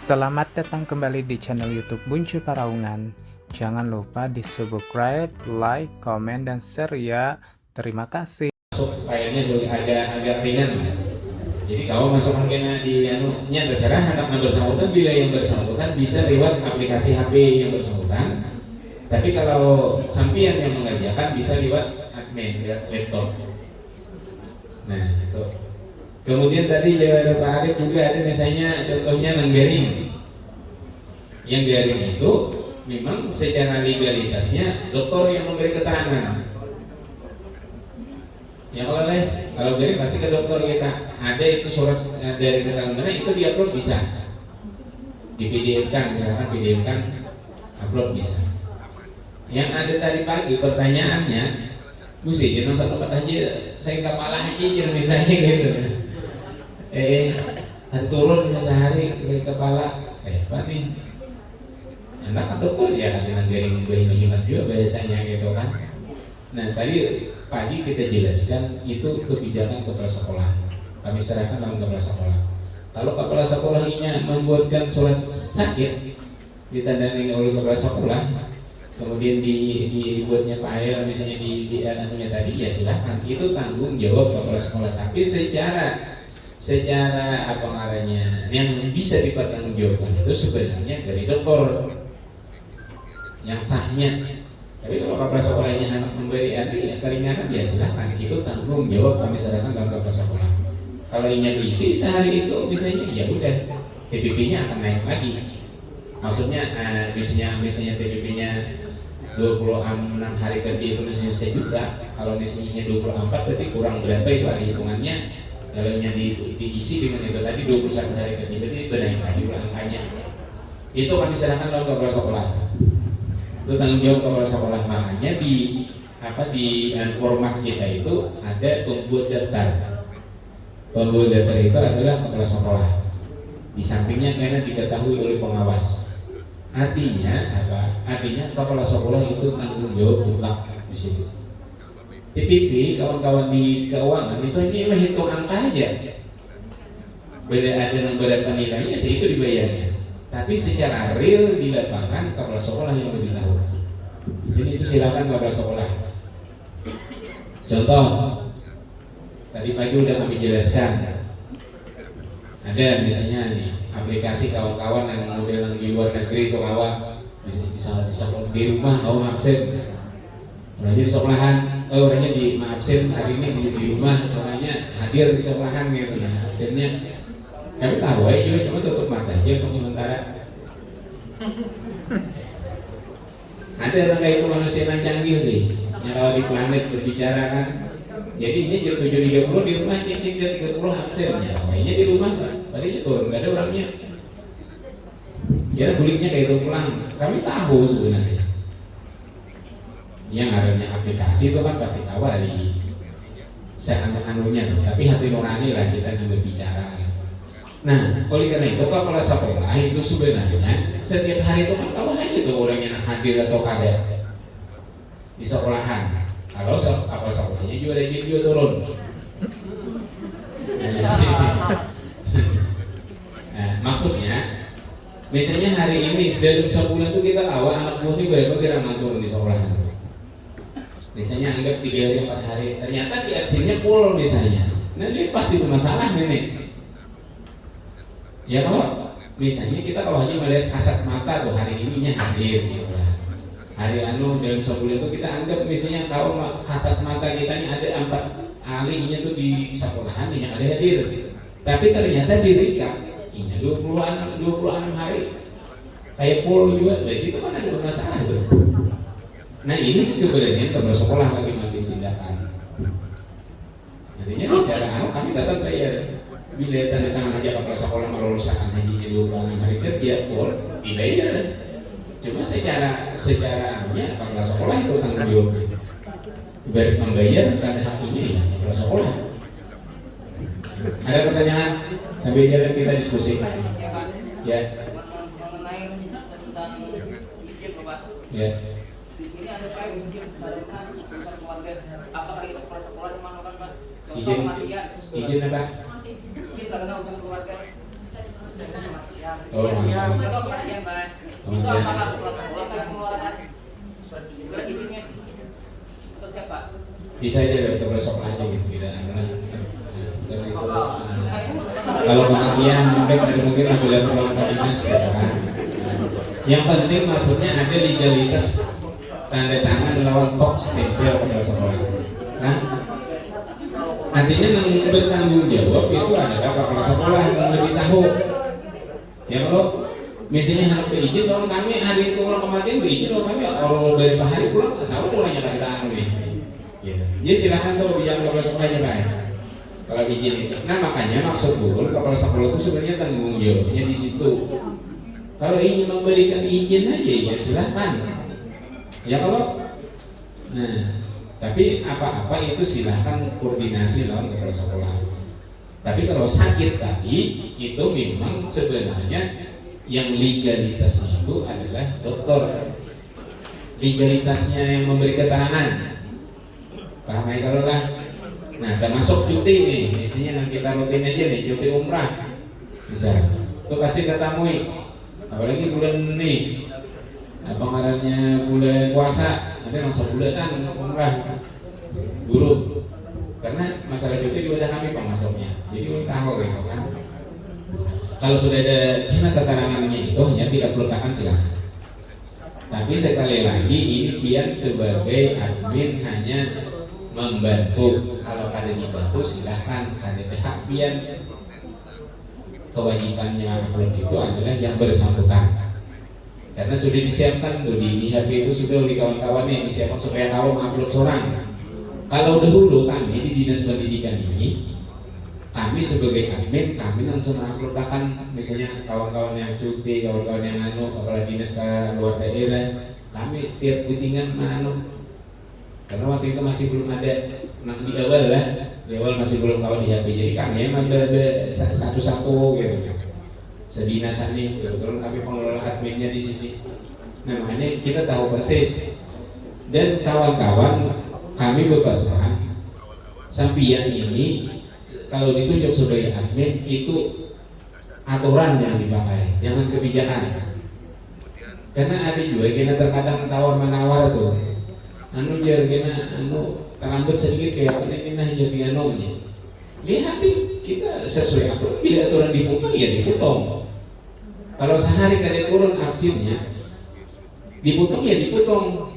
Selamat datang kembali di channel YouTube Buncu Paraungan. Jangan lupa di subscribe, like, komen, dan share ya. Terima kasih. Filenya agak ringan. Jadi kalau masuk kena di nya terserah anak bersangkutan, bila yang bersangkutan bisa lewat aplikasi HP yang bersangkutan. Tapi kalau sampian yang mengerjakan bisa lewat admin, lewat laptop. Nah itu. Kemudian tadi jawaban Pak Arif juga ada misalnya contohnya nenggaring. Yang garing itu memang secara legalitasnya dokter yang memberi keterangan. Ya kalau garing pasti ke dokter kita. Ada itu surat dari keterangan mana itu diupload bisa. Di PDF-kan, silahkan PDF-kan, upload bisa. Yang ada tadi pagi pertanyaannya, Gusti, jangan satu tempat aja, saya kepala aja jangan misalnya gitu. Tadi turun sehari saya kepala, apa nih? Anak kan dokter ya kan dengan garing berhemat juga biasanya gitu kan. Nah tadi pagi kita jelaskan itu kebijakan kepala sekolah. Kami serahkan dalam kepala sekolah. Kalau kepala sekolahnya membuatkan surat sakit ditandani oleh kepala sekolah, kemudian dibuatnya file misalnya di anunya tadi ya silahkan. Itu tanggung jawab kepala sekolah. Tapi secara apa namanya yang bisa dipertanggungjawabkan itu sebenarnya dari dokter yang sahnya. Tapi kalau kepala sekolahnya hanya memberi keringanan ya silahkan, itu tanggung jawab kami serahkan dalam kepala sekolah. Kalau ini diisi sehari itu misalnya ya udah TPP-nya akan naik lagi. Maksudnya misalnya TPP-nya 26 hari kerja itu misalnya 1 juta, kalau misalnya 24 berarti kurang berapa itu ada hitungannya. Kalau diisi dengan itu tadi 21 hari kerja berarti benahi lagi angkanya. Itu kami serahkan dalam kepala sekolah. Itu tanggung jawab kepala sekolah. Makanya di format kita itu ada pembuat daftar. Pembuat daftar itu adalah kepala sekolah. Di sampingnya karena diketahui oleh pengawas. Artinya apa? Artinya kepala sekolah itu tanggung jawab mutlak di situ. TPP kawan-kawan di keuangan itu hanya hitung angka aja. Beda ada yang berapa nilainya sih itu dibayarnya. Tapi secara real di lapangan kepala sekolah yang lebih tahu. Jadi itu silakan kepala sekolah. Contoh, tadi pagi udah kami jelaskan. Ada misalnya nih aplikasi kawan-kawan yang model yang di luar negeri itu kawan bisa di rumah mau absen. Orangnya di sekolahan, orangnya di absen hari ini di rumah, orangnya hadir di sekolahan gitu. Nah absennya kami tahu ya juga cuma tutup mata aja untuk sementara. Ada orang kayak itu manusia yang canggih nih, yang kalau di planet berbicara kan. Jadi ini jam 7.30 di rumah, jam 3.30 absen ya. Kayaknya di rumah kan, tadinya turun nggak ada orangnya. Kira buliknya kayak itu pulang. Kami tahu sebenarnya. Yang adanya aplikasi itu kan pasti tahu dari anunya tuh. Tapi hati nurani lah kita yang berbicara. Nah, oleh karena itu kepala sekolah itu sebenarnya setiap hari itu kan tahu aja tuh orangnya hadir atau kagak di sekolahan. Kalau kepala sekolahnya juga ada juga turun. Nah, maksudnya misalnya hari ini dalam sebulan itu kita tahu anak buah ini berapa kira-kira turun di sekolahan. Misalnya anggap 3 hari 4 hari, ternyata di absennya full misalnya. Nah ini pasti bermasalah nih. Ya kalau misalnya kita kalau hanya melihat kasat mata tuh hari ininya hadir di sekolah. Hari dalam sebulan itu kita anggap misalnya tahu kasat mata kita ini ada 4 ahlinya tuh di sekolahan yang ada hadir. Tapi ternyata di recap ini 26 hari kayak full juga, itu kan ada bermasalah tuh. Nah ini keberanian kepala sekolah lagi mengambil tindakan. Artinya secara kami tetap bayar. Bila tanda tangan aja kepala sekolah meluluskan hajinya 26 hari kerja, full dibayar. Cuma secara kepala sekolah itu tanggung jawabnya. Baik membayar tanda haknya ya kepala sekolah. Ada pertanyaan? Sambil jalan kita diskusi. Ya. Ya. Izin apa? Oh, kemudian bisa aja ke besok aja gitu, tidak adalah dan itu kalau kematian mungkin apabila pulang ke dinas gitu kan. Yang penting maksudnya ada legalitas tanda tangan lawan top stempel kepala sekolah. Nah, artinya yang bertanggung jawab itu adalah kepala sekolah yang lebih tahu. Ya kalau misalnya harus berizin, kalau kami hari itu orang kematian berizin, kalau kami kalau dari Pak Hari pulang, sama tuh orangnya kita anu nih. Ya. Jadi silahkan tuh biar kepala sekolahnya baik. Kalau izin itu. Nah makanya maksud guru kepala sekolah itu sebenarnya tanggung jawabnya di situ. Kalau ingin memberikan izin aja ya silahkan. Ya kalau, nah tapi apa-apa itu silahkan koordinasi lawan kepala sekolah. Tapi kalau sakit tadi itu memang sebenarnya yang legalitasnya itu adalah dokter. Legalitasnya yang memberi keterangan. Paham ya kalau lah. Nah termasuk cuti nih, isinya yang kita rutin aja nih, cuti umrah. Bisa. Itu pasti ketemui. Apalagi bulan nih, apa ngarannya bulan puasa, ada masa bulanan umrah guru. Karena masalah cuti juga udah kami masuknya, jadi udah tahu gitu kan. Kalau sudah ada keterangannya itu hanya tidak perlukan silakan. Tapi sekali lagi ini pian sebagai admin hanya membantu. Kalau ada dibantu silahkan, ada hak pian. Kewajibannya upload itu adalah yang bersangkutan. Karena sudah disiapkan tuh di HP itu sudah oleh kawan-kawan yang disiapkan supaya tahu mengupload seorang. Kalau dahulu kami di dinas pendidikan ini, kami sebagai admin kami langsung menguploadkan misalnya kawan-kawan yang cuti, kawan-kawan yang apalagi dinas ke luar daerah, kami tiap meetingan karena waktu itu masih belum ada di awal lah, di awal masih belum tahu di HP, jadi kami emang ada satu-satu gitu. Sedinasan nih, kebetulan kami pengelola adminnya di sini. Nah makanya kita tahu persis. Dan kawan-kawan kami berpesan, sampian ini kalau ditunjuk sebagai admin itu aturan yang dipakai, jangan kebijakan. Karena ada juga kena terkadang tawar menawar tuh. Terlambat sedikit kayak apa nih jadi anunya. Lihat kita sesuai aturan, bila aturan dipotong ya dipotong. Kalau sehari kada turun absennya, dipotong ya dipotong.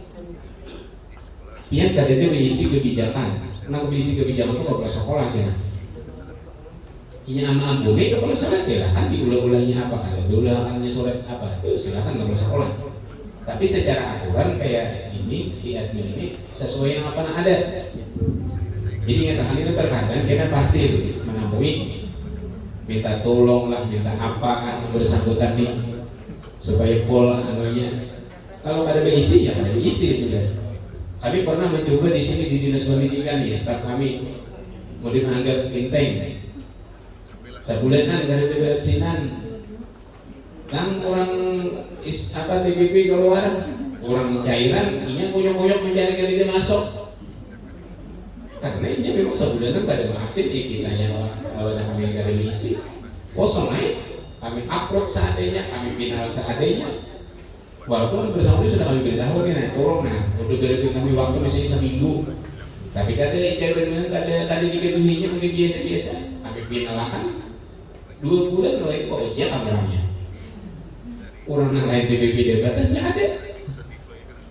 Pian kada dia mengisi kebijakan. Karena mengisi kebijakan itu kepala sekolah ya. Ini ampuni kepala sekolah silahkan diulang-ulangnya apa, kada diulangannya surat apa itu silahkan kepala sekolah. Tapi secara aturan kayak ini di admin ini sesuai yang apa ada. Jadi nyatakan itu terkadang kita pasti itu menampui minta tolong lah, minta apa kan bersangkutan nih supaya pol anunya. Kalau ada diisi ya ada diisi sudah. Kami pernah mencoba di sini di dinas pendidikan nih, staf kami mau dianggap inteng. Sebulanan dari bebersinan, kan orang TPP keluar, orang cairan, ini koyok-koyok mencari dia masuk. Karena ini memang sebulanan pada vaksin kita yang kalau ada kami ada misi kosong kami upload seadanya, kami final seadanya. Walaupun bersama sudah kami beritahu nih, tolong udah beri kami waktu misalnya seminggu. Tapi kada cairan kada dikeduhinya mungkin biasa-biasa. Kami finalkan 2 bulan loh itu kok aja kameranya. Orang yang lain TPP debatannya ada.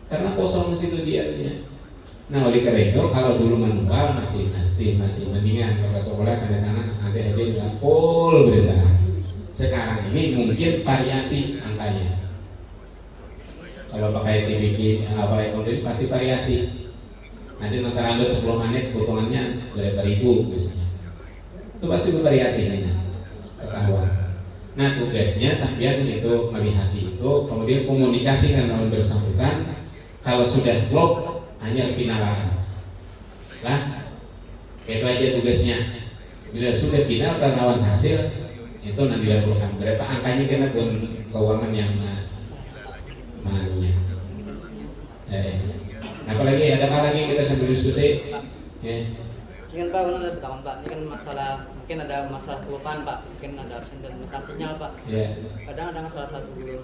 Karena kosong di situ dianya. Nah oleh karena itu kalau dulu manual masih mendingan kalau sekolah tanda tangan ada nggak full berita. Sekarang ini mungkin variasi angkanya. Kalau pakai TPP apa yang pasti variasi. Nanti antara 10 menit potongannya berapa ribu misalnya. Itu pasti bervariasi ketahuan. Nah tugasnya sampean itu melihat itu, kemudian komunikasi dengan bersangkutan. Kalau sudah blok hanya finalkan. Lah, itu aja tugasnya. Bila sudah final lawan hasil itu nanti dilaporkan berapa angkanya kena keuangan yang manunya. Apalagi ada apa lagi kita sambil diskusi? Dengan Pak, ini kan masalah mungkin ada masalah kelupaan Pak, mungkin ada absen dan masalah sinyal Pak. Kadang ada salah satu guru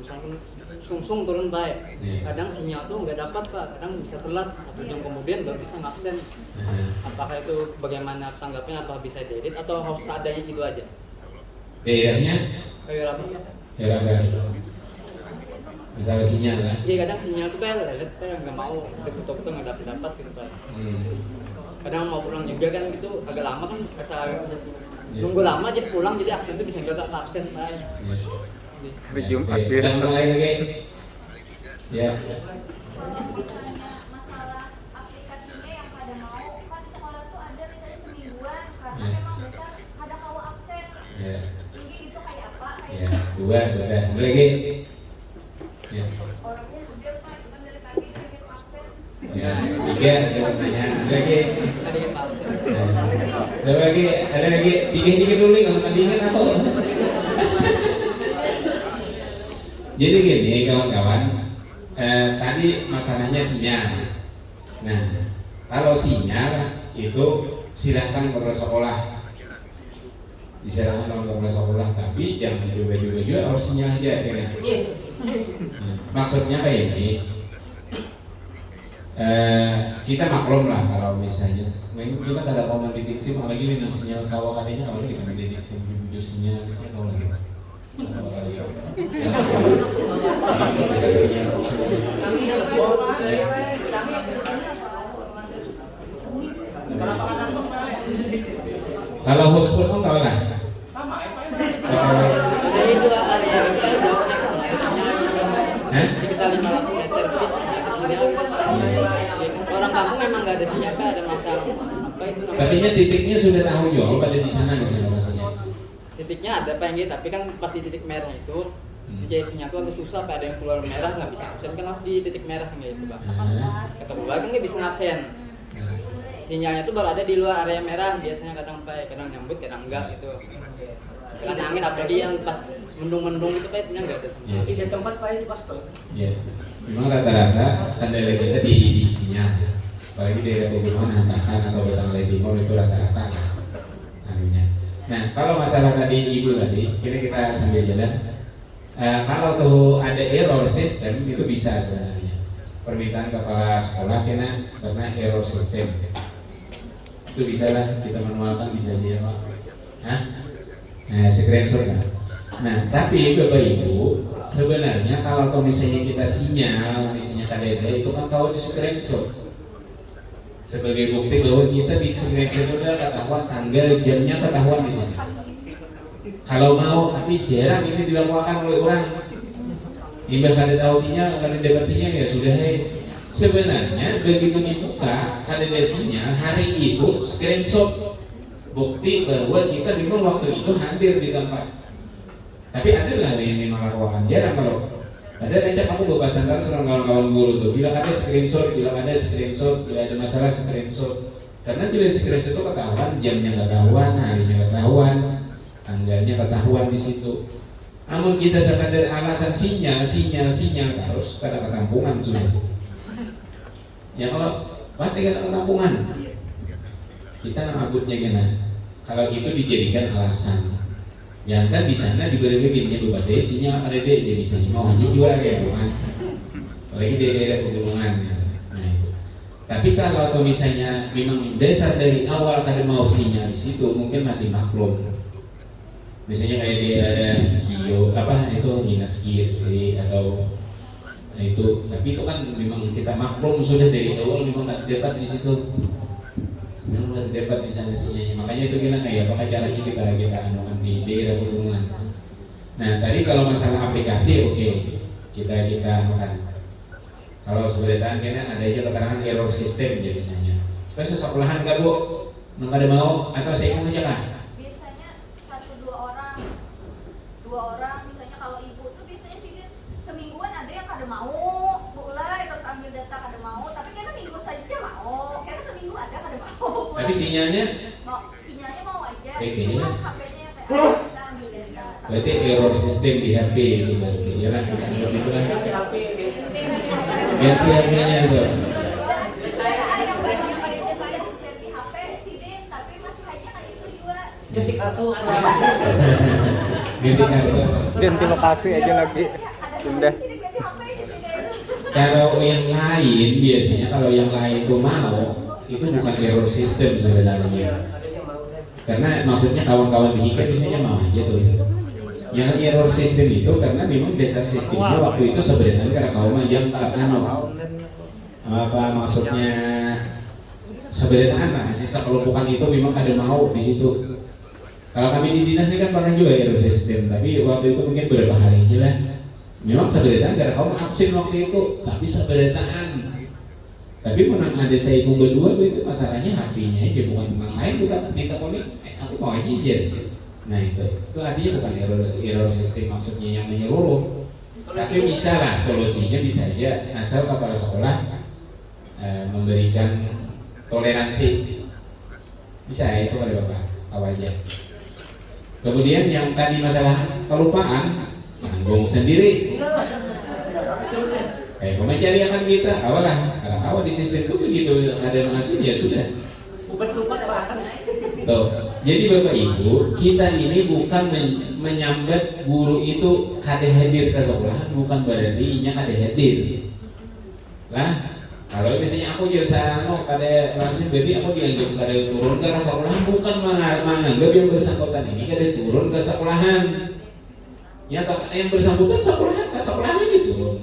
sungsung turun baik, kadang sinyal tuh nggak dapat Pak, kadang bisa telat 1 jam kemudian baru bisa ngabsen. Apakah itu bagaimana tanggapnya, apa bisa diedit atau harus seadanya gitu aja? Daerahnya? Daerah apa? Daerah masalah sinyal kan? Iya, kadang sinyal tuh kayak lelet, kayak nggak mau foto-foto nggak dapat gitu Pak. Kadang mau pulang juga kan gitu agak lama kan, nunggu lama jadi pulang, jadi absen itu bisa nggak absen Pak. Hari Jumat biasa. Dan mulai lagi. Ya. Masalah aplikasinya yang pada mau kan sekolah tuh ada misalnya semingguan karena memang besar ada kalau absen. Tinggi itu kayak apa? Ya, 2 sudah. Lagi. Ya. Orangnya hadir Pak, cuma dari tadi dia absen. Ya, 3 jangan nanya. Lagi. Tadi kan absen. Coba lagi, ada lagi. Dikit dulu kalau tadi kan apa? Jadi gini kawan-kawan, tadi masalahnya sinyal. Nah, kalau sinyal itu silahkan ke sekolah, diserahkan ke sekolah, tapi jangan juga harus sinyal aja ya. Nah, maksudnya kayak ini, kita maklum lah kalau misalnya kita kada mau mendidik SIM, apalagi dengan sinyal kawah kadinya kalau kita mendidik SIM di sinyal misalnya kalau lagi. Kalau hotspot kan tahu lah. Jadi 2 area kita jauhnya sekitar 500 meter jadi sinyal. Orang kampung memang nggak ada sinyal Pak, ada masalah apa itu? Katanya titiknya sudah tahu jauh pada di sana maksudnya. Titiknya ada Pak yang tapi kan pas di titik merah itu di sinyal itu agak susah Pak, ada yang keluar merah nggak bisa absen kan harus di titik merah gitu Pak. Ketemu lagi nggak bisa ngabsen. Sinyalnya tuh baru ada di luar area merah biasanya, kadang Pak, kadang nyambut kadang enggak gitu. Karena angin apalagi yang pas mendung-mendung itu Pak sinyal nggak ada. Di tempat Pak di Pastor. Iya. Memang rata-rata kendala kita di sinyal. Apalagi daerah pegunungan Hantakan atau Batanglai Timur itu rata-rata lah anunya. Nah, kalau masalah tadi Ibu tadi, kita sambil jalan. Kalau tuh ada error sistem itu bisa sebenarnya. Permintaan kepala sekolah karena error sistem. Itu bisa lah kita manualkan, bisa aja Pak. Screenshot lah. Nah, tapi Bapak Ibu, sebenarnya kalau misalnya kita sinyal, misalnya kadeda itu kan kalau di screenshot sebagai bukti bahwa kita di screenshot itu ketahuan tanggal, jamnya ketahuan di sini. Kalau mau, tapi jarang ini dilakukan oleh orang. Imbas ada tahu sinyal, kalau dapat sinyal ya sudah. Sebenarnya begitu dibuka kadeda sinyal, hari itu screenshot bukti bahwa kita memang waktu itu hadir di tempat. Tapi ada lah yang melakukan, jarang kalau ada nanti aku bebasan kan sama kawan-kawan guru tuh bilang ada screenshot, bila ada masalah screenshot. Karena bila screenshot itu ketahuan, jamnya ketahuan, harinya ketahuan, tanggalnya ketahuan di situ. Namun kita sekadar alasan sinyal terus kata ketampungan sudah. Ya kalau pasti kata ketampungan. Kita ngabutnya gimana? Kalau itu dijadikan alasan. Jangan kan di sana juga ada begini berbeda sinyal ada dia bisa mau hanya juga gitu kan. Apalagi di daerah pegunungan. Nah itu. Tapi kalau misalnya memang dasar dari awal kada mau sinyal di situ mungkin masih maklum. Misalnya kayak dia ada kio itu dinas kiri atau itu, tapi itu kan memang kita maklum sudah dari awal memang kada dapat di situ. Memang dapat di sana sinyalnya, makanya itu kita kayak apakah caranya kita anukan di daerah pegunungan. Nah tadi kalau masalah aplikasi oke, kita anukan. Kalau sebenarnya kita ada aja keterangan error sistem jadi misalnya. Terus sekolahan nggak Bu, nggak ada mau atau saya ingin saja lah. Biasanya 1-2 orang misalnya kalau ibu tuh biasanya sih semingguan ada yang kada mau mulai terus ambil data kada mau, tapi karena minggu saja mau, karena seminggu ada kada mau. Tapi sinyalnya mau aja. Oke. Cuma HP-nya kayak kita ambil data. berarti error sistem di HP itu berarti ya lah begitulah. Ganti HP-nya itu. Saya yang banyak pada saya ganti HP sini tapi masih aja kayak itu juga. Ganti kartu. Ganti lokasi aja lagi. Udah. Kalau yang lain biasanya kalau yang lain tuh mau itu bukan error system sebenarnya. Karena maksudnya kawan-kawan di HIKA biasanya mau aja tuh. Yang error system itu karena memang dasar sistemnya waktu itu sebenarnya karena kaum aja apa maksudnya sebenarnya sisa kelompokan itu memang ada mau di situ. Kalau kami di dinas ini kan pernah juga error system, tapi waktu itu mungkin beberapa hari aja lah. Memang sebenarnya karena kaum absen waktu itu, tapi sebenarnya tapi menang ada saya ikut berdua itu masalahnya HP-nya aja bukan orang lain kita minta konek aku mau aja. Nah itu artinya bukan error sistem maksudnya yang menyeluruh, tapi bisa lah solusinya bisa aja asal kepala sekolah memberikan toleransi bisa itu ada bapak tahu aja. Kemudian yang tadi masalah kelupaan nanggung sendiri. Pemencari akan kita awalah kalau awal di sistem itu begitu ada yang absen ya sudah. Tuh. Jadi Bapak Ibu, kita ini bukan menyambat guru itu kada hadir ke sekolah, bukan berarti nya kada hadir. Lah, kalau misalnya aku jadi kada langsung berarti aku dianggap kada turun ke sekolah, bukan menganggap yang bersangkutan ini kada turun ke sekolahan. Ya yang bersangkutan sekolahan aja turun.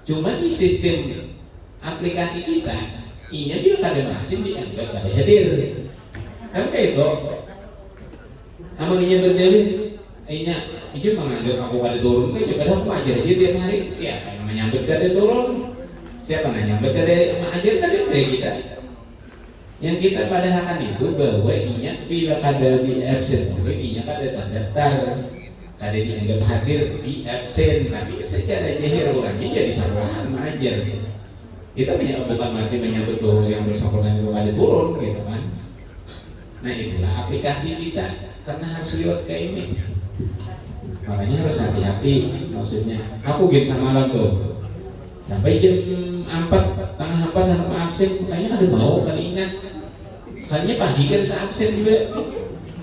Cuma di sistem aplikasi kita, inya dia kada masih dianggap kada hadir. Kan kayak itu. Amaninya berdalih, inya itu menganggap aku kada turun, kan coba aku ajar aja tiap hari. Siapa yang menyambut kada turun? Siapa yang menyambut kada ajar kada kayak kita. Yang kita padahalkan itu bahwa inya bila kada di absen, inya kada terdaftar, kada dianggap hadir di absen, tapi secara jahir orangnya jadi sekolahan mengajar. Kita bukan berarti menyambut bahwa yang bersangkutan itu kada turun, gitu kan? Nah itulah aplikasi kita, karena harus lewat kayak ini. Makanya harus hati-hati, maksudnya. Aku gitu semalam tuh, sampai jam 4, tengah 4 dan absen, kayaknya ada mau kan ingat. Kayaknya pagi kan kita absen juga.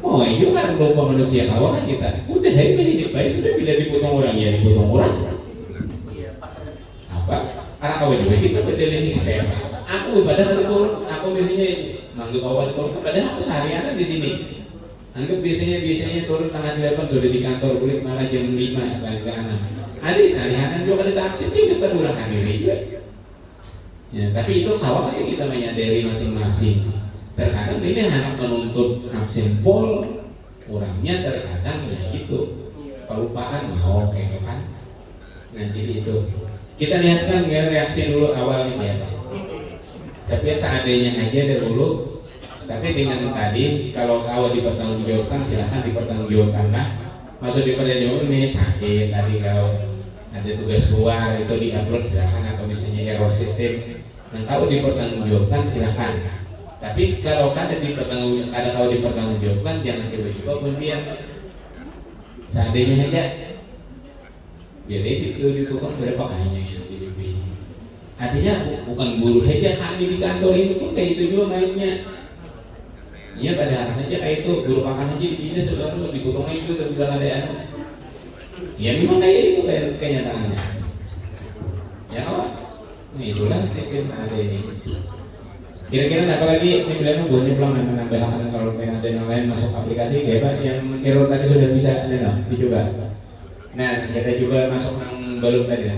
Oh itu kan lupa manusia kawan kan kita. Udah ini baik sudah bila dipotong orang ya dipotong orang. Apa? Karena kawan juga kita berdalih kayak aku padahal itu aku biasanya manggil kawan itu padahal aku seharian di sini. Anggap biasanya turun tanggal 8 sudah di kantor kulit malah jam 5 balik ke anak. Ada seharian juga ada absen kita ulang hadir juga. Ya, tapi itu kawan kan kita menyadari masing-masing. Terkadang ini anak menuntut absen pol, orangnya terkadang ya itu kelupaan mau kayak kan. Nah jadi itu kita lihatkan ya reaksi dulu awalnya ya Pak. Saya lihat seadanya aja dulu. Tapi dengan tadi kalau dipertanggungjawabkan silahkan dipertanggungjawabkan lah. Maksud dipertanggungjawabkan ini sakit tadi kalau ada tugas luar itu diupload silahkan atau misalnya error system. Nah kalau dipertanggungjawabkan silahkan. Tapi kalau kada dipertanggungjawabkan jangan coba-coba kemudian seadanya aja. Jadi ditukar berapa kayaknya yang DP. Artinya bukan guru aja kami di kantor ini pun kayak itu juga mainnya. Iya pada aja kayak itu guru makan aja di dinas sudah dipotong aja itu bilang ada anu. Ya memang kayak itu kayak kenyataannya. Ya apa? Nah itulah sistem ada ini. Kira-kira apa lagi ini bilang buahnya pulang dan menambahkan kalau pengen ada yang lain masuk aplikasi kayak yang error tadi sudah bisa dicoba. Nah kita coba masuk yang baru tadi ya.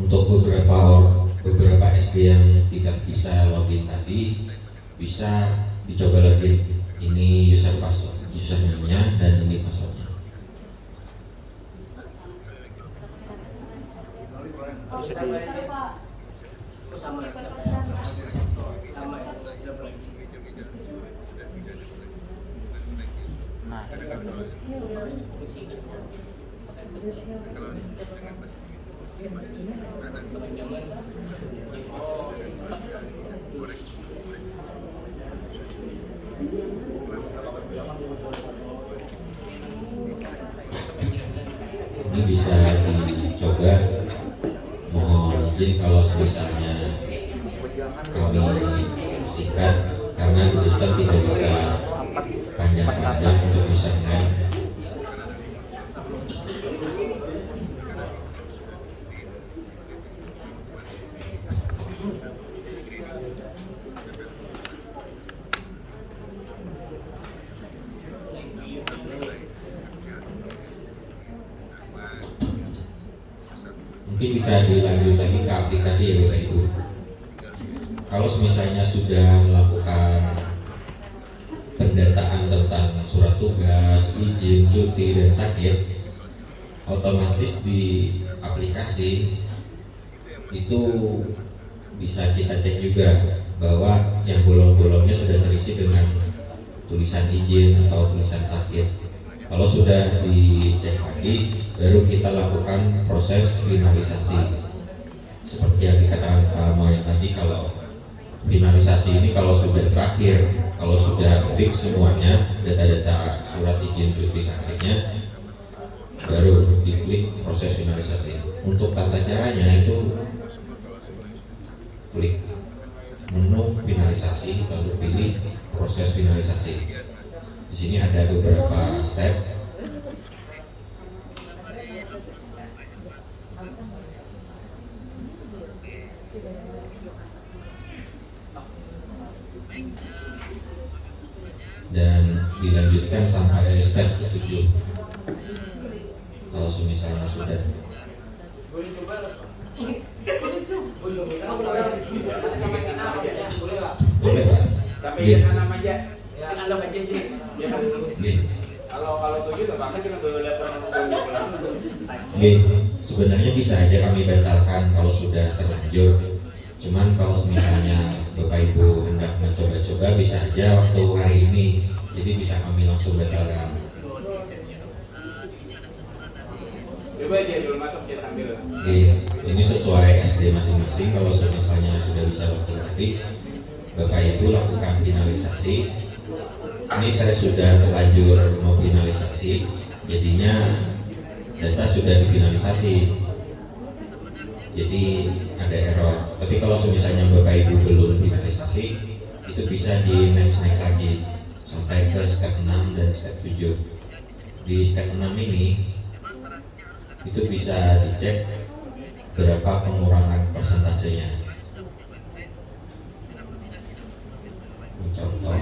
Untuk beberapa SD yang tidak bisa login tadi bisa dicoba login. Ini username-nya dan ini passwordnya. Ini bisa dicoba. Mohon izin kalau misalnya kami singkat karena di sistem tidak bisa panjang-panjang untuk usernya. Mungkin bisa dilanjut lagi ke aplikasi ya Bapak Ibu. Kalau misalnya sudah melakukan pendataan tentang surat tugas, izin, cuti, dan sakit, otomatis di aplikasi itu bisa kita cek juga bahwa yang bolong-bolongnya sudah terisi dengan tulisan izin atau tulisan sakit. Kalau sudah dicek lagi, baru kita lakukan proses finalisasi. Seperti yang dikatakan Pak Moya tadi, kalau finalisasi ini kalau sudah terakhir, kalau sudah fix semuanya, data-data surat izin cuti sakitnya, baru diklik proses finalisasi. Untuk tata caranya itu klik menu finalisasi, lalu pilih proses finalisasi. Di sini ada beberapa step. Dan dilanjutkan sampai step ke-7. Kalau misalnya sudah boleh Pak. Sampai Iya. 6 aja. Ya, 6 aja sih. Ya kan. Iya. Kalau 7 nggak bakal kita boleh pulang. Oke, sebenarnya bisa aja kami batalkan kalau sudah terlanjur. Cuman kalau misalnya Bapak Ibu hendak mencoba-coba, bisa aja waktu hari ini, jadi bisa kami langsung batalkan. Coba aja dulu masuk ya sambil. Oke, ini sesuai SD masing-masing. Kalau misalnya sudah bisa waktu nanti, Bapak Ibu lakukan finalisasi. Ini saya sudah terlanjur mau finalisasi, jadinya data sudah difinalisasi, jadi ada error. Tapi kalau misalnya Bapak Ibu belum finalisasi, itu bisa di next lagi sampai ke step 6 dan step 7. Di step 6 ini itu bisa dicek berapa pengurangan persentasenya. Contoh,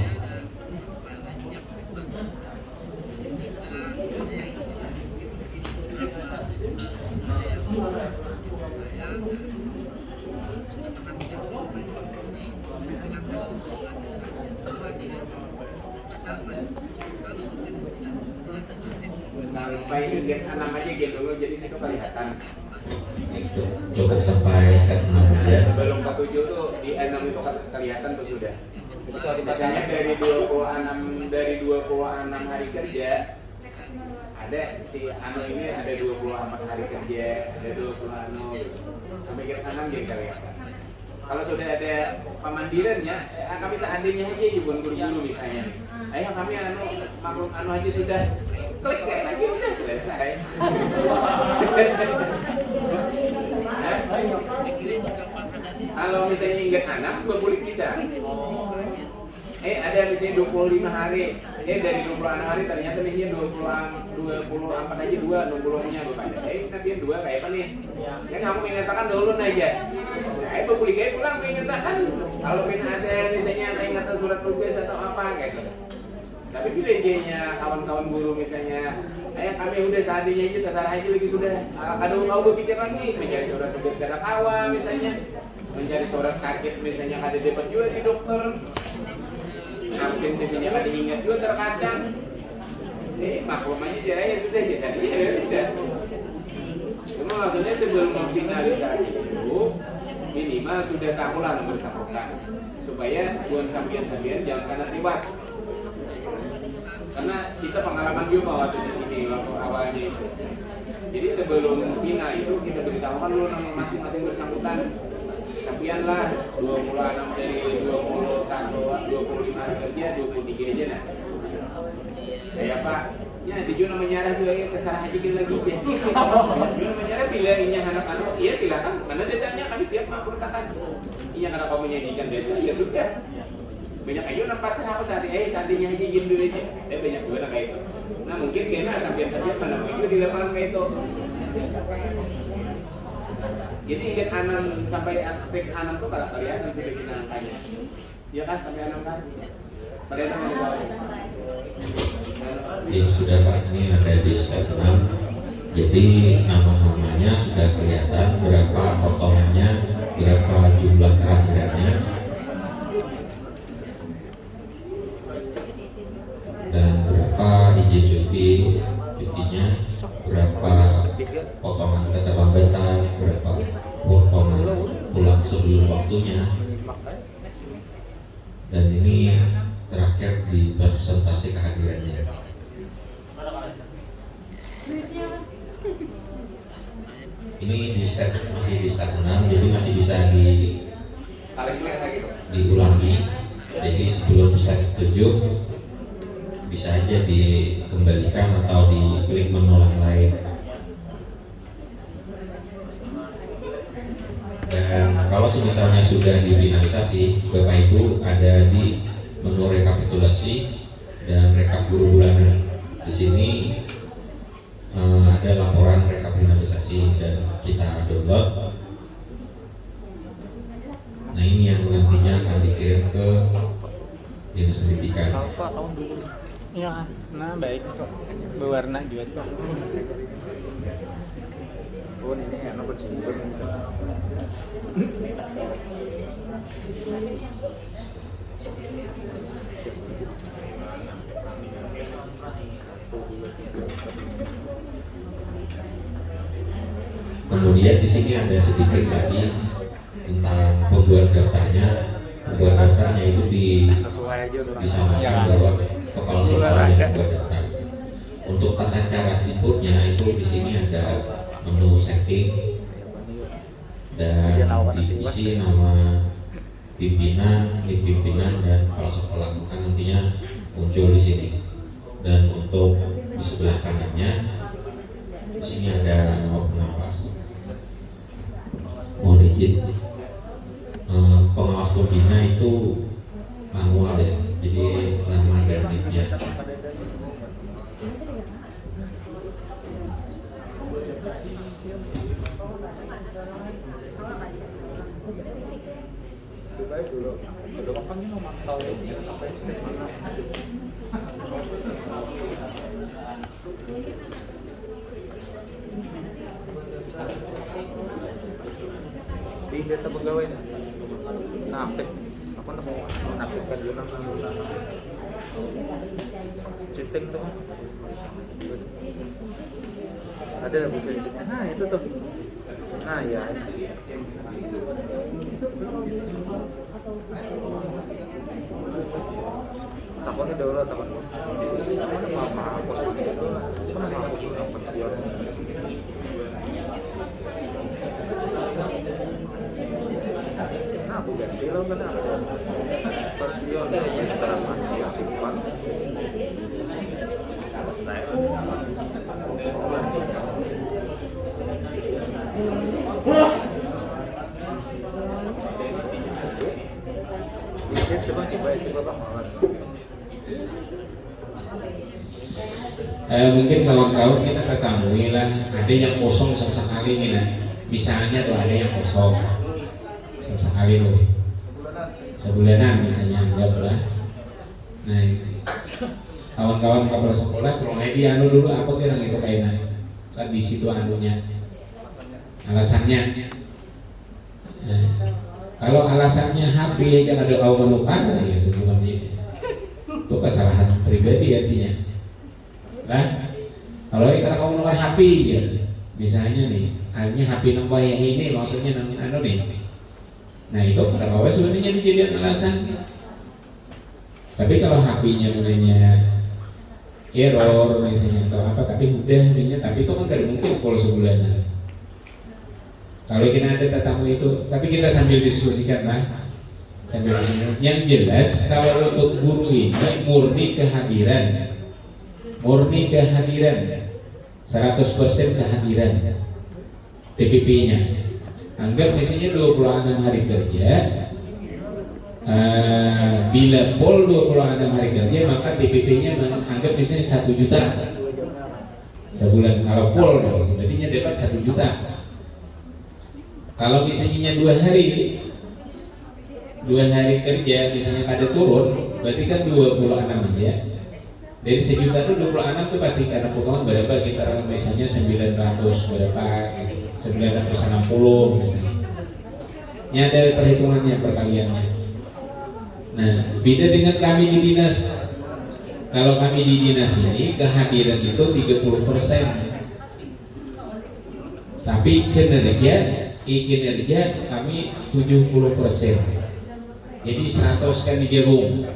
Sampai ini dia 6 aja gitu dulu, jadi situ kelihatan. itu cukup sampai step 6 aja. Sebelum ke 7 tuh di 6 itu kelihatan tuh sudah. Biasanya dari 26 hari kerja ada si anu ini ada 24 hari kerja, ada 20 anu sampai ke 6 dia kelihatan. Kalau sudah ada pemandirannya, kami seandainya aja ibu guru-guru misalnya. Ayo kami anu maklum anu aja sudah klik kayak lagi udah selesai. Kalau misalnya ingat anak, boleh bisa. Ada misalnya 25 hari. Dari 26 hari ternyata nih 24 aja 2 60-nya Bapak. Nanti 2 kayak apa nih? Yang kamu mengatakan dulu aja. Itu boleh kayak pulang mengatakan. Kalau ada misalnya ingatan surat tugas atau apa gitu. Tapi itu idenya kawan-kawan guru misalnya, kami udah seadanya aja, terserah aja lagi sudah. Kadang mau berpikir lagi, mencari surat tugas kada kawa misalnya, mencari surat sakit misalnya ada dapat juga di dokter, absen misalnya ada ingat juga terkadang. Maklum aja ya sudah, jadinya ya sudah. Cuma maksudnya sebelum finalisasi itu minimal sudah tahulah nomor bersangkutan, supaya buat sampian-sampian jangan kena ribas. Karena kita pengalaman juga waktu di sini waktu awalnya itu. Jadi sebelum final itu kita beritahukan dulu nama masing-masing bersangkutan. Sampian lah 26 dari 21, 25 hari kerja, 23 aja nah. Kayak Pak, ya di Juna menyarah juga ya terserah aja kita lagi ya. Juna menyarah bila ini anak-anak, iya silakan. Mana datanya kami siap melaporkan. Iya karena kau menyajikan data, ya sudah. banyak aja orang pasar apa sandinya hiji dulu ini banyak juga kayak itu. Nah mungkin kayaknya sampai saja pada itu di lapangan kayak itu. Jadi ingin anam sampai aspek anam tuh kalau kalian nanti bikin angkanya, ya kan sampai anam kan? Kalian mau jawab? Ya sudah Pak, ini ada di slide 6. Jadi nama-namanya sudah kelihatan, berapa potongannya, berapa jumlah kehadirannya, dan berapa izin cutinya, berapa potongan keterlambatan, berapa potongan pulang sebelum waktunya, dan ini terakhir di presentasi kehadirannya. Ini masih di step 6, jadi masih bisa diulangi. Jadi sebelum step 7 bisa aja dikembalikan atau diklik menu yang lain. Dan kalau misalnya sudah difinalisasi, Bapak Ibu ada di menu rekapitulasi dan rekap guru bulanan. Di sini ada laporan rekapitulasi dan kita download. Nah ini yang nantinya akan dikirim ke Dinas Pendidikan. Tahun dulu. Ya, nah baik kok. Berwarna juga tuh. Oh ini ya nomor sumber. Kemudian di sini ada sedikit lagi tentang pembuat daftarnya. Pembuat daftarnya itu disamakan bahwa kepala sekolah yang membuat daftar. Untuk tata cara inputnya itu di sini ada menu setting dan diisi nama pimpinan dan kepala sekolah kan nantinya muncul di sini. Dan untuk di sebelah kanannya di sini ada nama pengawas. Mohon izin, pengawas pembina itu manual ya, jadi nama dan nicknya. Di data pegawai nah aktif apa mau menaktifkan juga setting tuh ada bisa nah itu tuh nah ya takutnya dulu takut apa posisi itu apa nah aku ganti lo kan pensiun secara pensiun simpan saya mungkin kawan-kawan kita ketamui lah ada yang kosong sekali nih nah. Misalnya tuh ada yang kosong sekali tuh sebulanan misalnya anggaplah. Nah kawan-kawan kepala sekolah kalau dia anu dulu apa kira itu kayaknya kan di situ anunya alasannya. Kalau alasannya HP yang ada kau menemukan ya itu bukan itu kesalahan pribadi artinya. Nah kalau karena kau menemukan HP ya misalnya nih akhirnya HP nambah yang ini maksudnya anu nih. Nah itu kenapa sebenarnya dijadikan alasan. Tapi kalau HP-nya namanya error misalnya atau apa tapi udah ininya tapi itu kan gak mungkin full sebulanan. Kalau kita ada tatamu itu, tapi kita sambil diskusikan lah, sambil diskusikan. Yang jelas kalau untuk guru ini murni kehadiran, 100% kehadiran TPP-nya. Anggap misalnya 26 hari kerja, bila pol 26 hari kerja maka TPP-nya menganggap misalnya 1 juta sebulan. Kalau pol berarti dapat 1 juta. Kalau misalnya 2 hari kerja misalnya ada turun, berarti kan 26 aja. Dari 1 juta itu 26 itu pasti karena potongan berapa, kita misalnya 900 berapa, 960 misalnya. Ini ada perhitungannya, perkaliannya. Nah, beda dengan kami di dinas. Kalau kami di dinas ini kehadiran itu 30%. Tapi kinerja kami 70%. Jadi 100 kan digabung.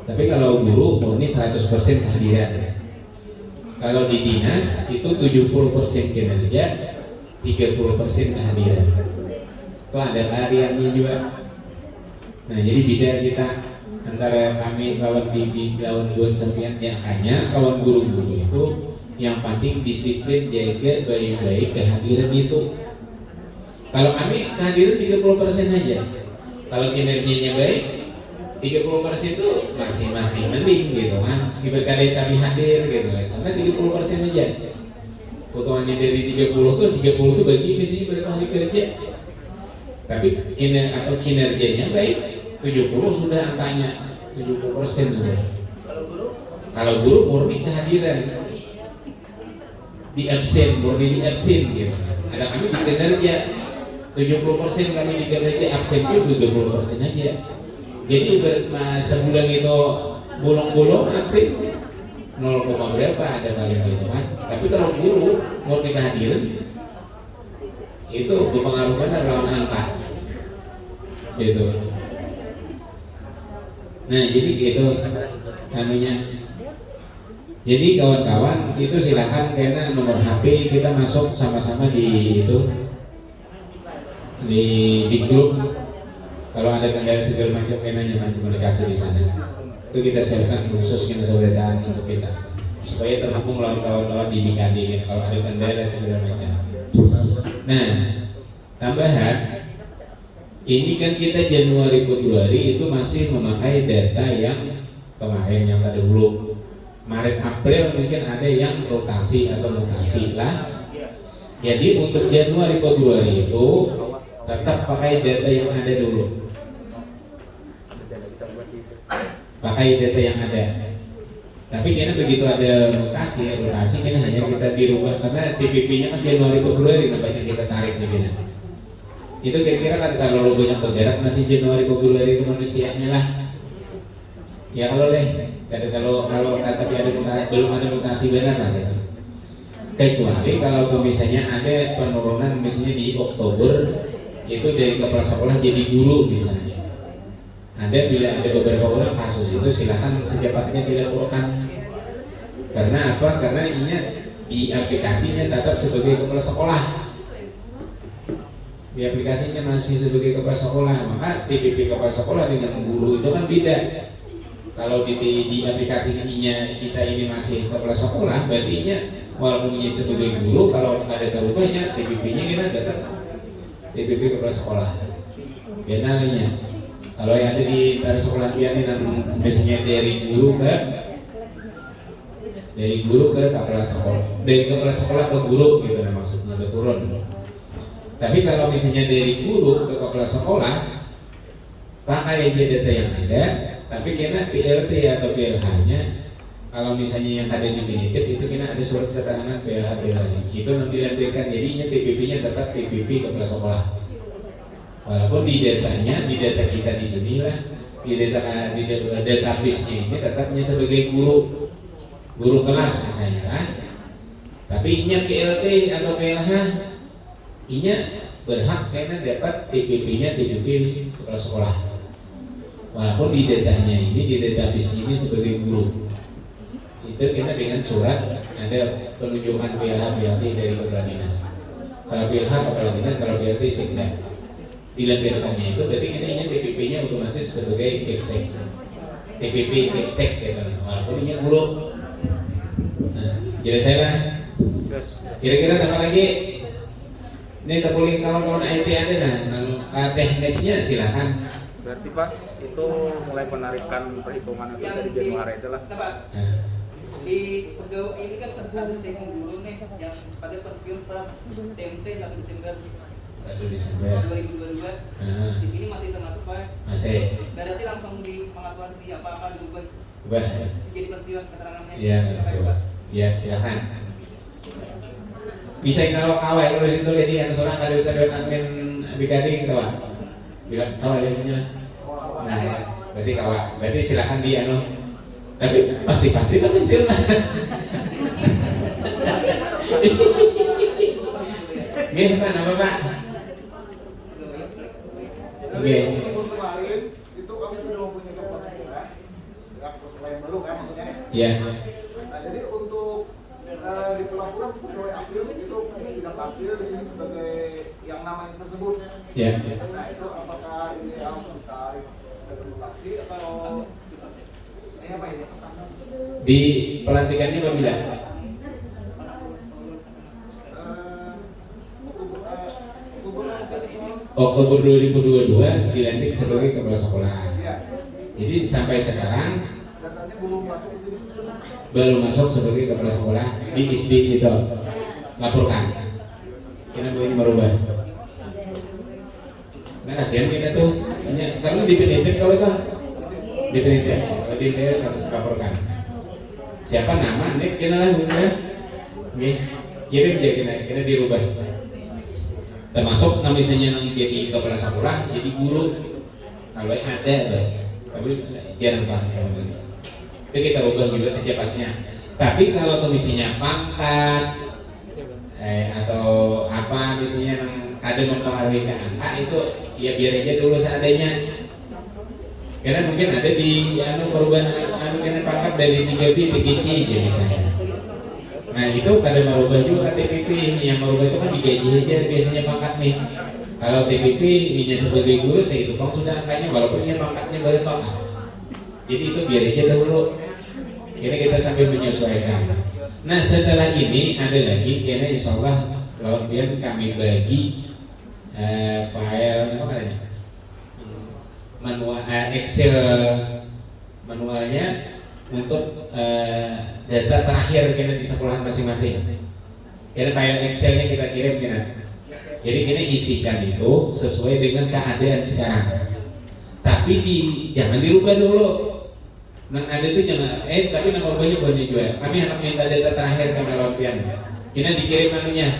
Tapi kalau guru murni 100% kehadiran. Kalau di dinas itu 70% kinerja, 30% kehadiran. Itu ada kehadirannya juga. Nah, jadi beda kita antara kami lawan bibi, lawan gon sampean, ya hanya lawan guru-guru itu yang penting disiplin, jaga baik-baik kehadiran itu. Kalau kami kehadiran 30% aja. Kalau kinerjanya baik 30% itu masih mending gitu kan. Ibarat kami hadir gitu kan. Karena 30% aja. Potongannya dari 30 tuh bagi misalnya berapa hari kerja. Tapi kinerjanya baik 70 sudah angkanya 70% sudah. Kalau guru murni kehadiran di absen gitu. Ada kami di kinerja 70% kami di kinerja, absen itu 20% aja. Jadi sebulan itu bolong-bolong absen 0, berapa ada paling gitu kan. Tapi kalau guru murni kehadiran itu berpengaruh benar lawan angka gitu. Nah, jadi gitu namanya. Jadi kawan-kawan itu silahkan karena nomor HP kita masuk sama-sama di itu di grup. Kalau ada kendala segala macam kena nyaman komunikasi di sana. Itu kita siapkan khusus keselamatan untuk kita supaya terhubung lawan kawan-kawan di DKD kan, kalau ada kendala segala macam. Nah, tambahan ini kan kita Januari Februari itu masih memakai data yang kemarin yang tadi dulu. Maret April mungkin ada yang rotasi atau mutasi lah. Jadi untuk Januari Februari itu tetap pakai data yang ada dulu. Pakai data yang ada. Tapi karena begitu ada rotasi kan hanya kita dirubah karena TPP-nya kan Januari Februari nampaknya kita tarik begini. Itu kira-kira kan kalau logonya bergerak masih Januari Februari itu manusianya lah. Ya kalau tapi ada mutasi, belum ada mutasi benar lah gitu. Kecuali kalau misalnya ada penurunan misalnya di Oktober itu dari kepala sekolah jadi guru misalnya. Bila ada beberapa orang kasus itu silakan secepatnya dilaporkan. Karena apa? Karena ini di aplikasinya tetap sebagai kepala sekolah. Di aplikasinya masih sebagai kepala sekolah, maka TPP kepala sekolah dengan guru itu kan beda. Kalau di aplikasi kita ini masih kepala sekolah, berarti walaupun ini sebagai guru, kalau ada terubahnya TPP-nya kita tetap TPP kepala sekolah. Benalinya. Kalau yang ada di sekolah pian ini biasanya dari guru ke kepala sekolah, dari kepala sekolah ke guru gitu maksudnya turun. Tapi kalau misalnya dari guru ke kepala sekolah pakai aja data yang ada, tapi kena PLT atau PLH-nya kalau misalnya yang ada di Binitip itu kena ada surat keterangan PLH-nya itu nanti dilampirkan, jadinya TPP-nya tetap TPP kepala sekolah. Walaupun di datanya, di data kita di sini lah, di database-nya ini tetapnya sebagai guru kelas misalnya kan. Tapi inya PLT atau PLH, inya berhak karena dapat TPP-nya TPP kepala sekolah. Walaupun di datanya ini, di database ini sebagai guru. Itu kita dengan surat ada penunjukan PLH PLT dari kepala dinas. Kalau PLH kepala dinas, kalau PLT sekda. Dilampirkannya itu berarti ini TPP-nya otomatis sebagai kepsek. TPP kepsek ya kan. Walaupun ini guru. Nah, jadi saya lah. Kira-kira apa lagi? Ini tak boleh kawan-kawan IT ada nah teknisnya silakan. berarti Pak itu mulai penarikan perhitungan itu dari Januari itu lah. Di pegawai ini kan ada singgung dulu nih yang pada pensiun per TMT 1 Desember 1 Desember 2022. Di sini masih termasuk Pak. masih. Berarti langsung di pengakuan di apa-apa diubah Bah, jadi pensiun keterangannya. iya, ya silakan. Bisa kalau awal kalau situ lagi yang seorang ada bisa duit admin BKD kawan. Bilang awal dia punya. Nah, ya, berarti kawan. Berarti silakan dia Tapi pasti kan pensiun. Gih, Pak, nama Pak? Oke. Kemarin itu kami sudah mempunyai keputusan ya, yang belum kan maksudnya nih. Iya. Nah, jadi untuk di pelaporan pegawai aktif itu tidak tampil di sini sebagai yang namanya tersebut. Iya. Nah, itu apakah ini harus ditarik regulasi atau ini apa ini? Di pelantikannya apa bilang? Oktober 2022 dilantik sebagai kepala sekolah. Jadi sampai sekarang Datanya belum masuk di sini. belum masuk sebagai kepala sekolah di SD itu. Laporkan. Kenapa ini merubah? Nah kasihan kita tuh. Kalau dipilih kalau itu dipilih kalau dipilih laporkan. Siapa nama? Nih kena lah, nih kirim dia kena dirubah. Termasuk misalnya yang jadi kepala sekolah, jadi guru. Kalau ada tuh, tapi jarang banget sama itu. Itu kita ubah juga secepatnya. Tapi kalau misalnya pangkat atau apa misalnya yang kadang mempengaruhi ke angka itu ya biar aja dulu seadanya. Karena mungkin ada di perubahan kena pangkat dari 3B 3C aja misalnya. Nah itu kadang merubah juga TPP, yang merubah itu kan digaji aja biasanya pangkat nih. Kalau TPP ini sebagai guru saya itu sudah angkanya walaupun dia pangkatnya baru pangkat. Jadi itu biar aja dulu. Kira kita sambil menyesuaikan. Nah setelah ini ada lagi kira insya Allah kemudian kami bagi file apa namanya manual Excel manualnya untuk data terakhir kena di sekolah masing-masing. Kira file Excelnya kita kirim kena. Jadi kena isikan itu sesuai dengan keadaan sekarang. Tapi jangan dirubah dulu. Nang ada itu jangan. Tapi nomor banyak banyak juga. Kami akan minta data terakhir ke Melompian. Kena dikirim filenya.